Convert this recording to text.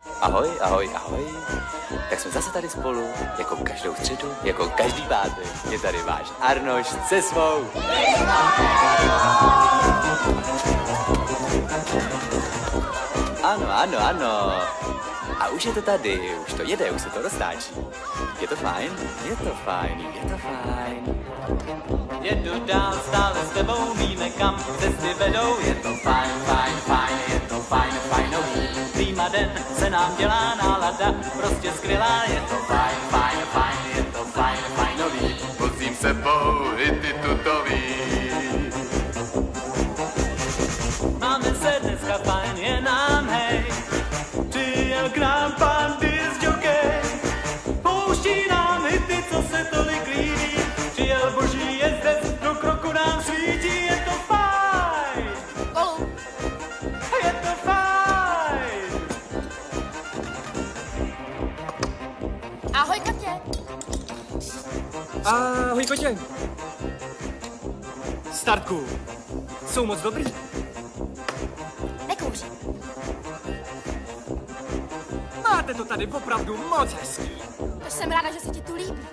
Ahoj, ahoj, ahoj. Tak jsme zase tady spolu, jako každou středu, jako každý pátek. Je tady váš Arnoš se svou. Ano, ano, ano. A už je to tady, už to jede, už se to roztáčí. Je to fajn? Je to fajn, je to fajn. Jedu dál, stále s tebou, víme kam cesty vedou. Je to fajn, fajn, fajn, je to fajn, fajnový. Prýma den se nám dělá nálada, prostě skvělá. Je to fajn, fajn, fajn, je to fajn, fajnový. Vozím sebou i ty tutový. Máme se dneska fajn, je nám hej. Přijel k nám pan disjokej. Pouští nám hity, co se tolik líbí. Přijel boží jezdec, do kroku nám svítí. Je to fajn. Je to fajn. Ahoj, Katě. Ahoj, Petě. Startku, jsou moc dobrý. Nekouři. Máte to tady opravdu moc hezký. To jsem ráda, že se ti tu líbí.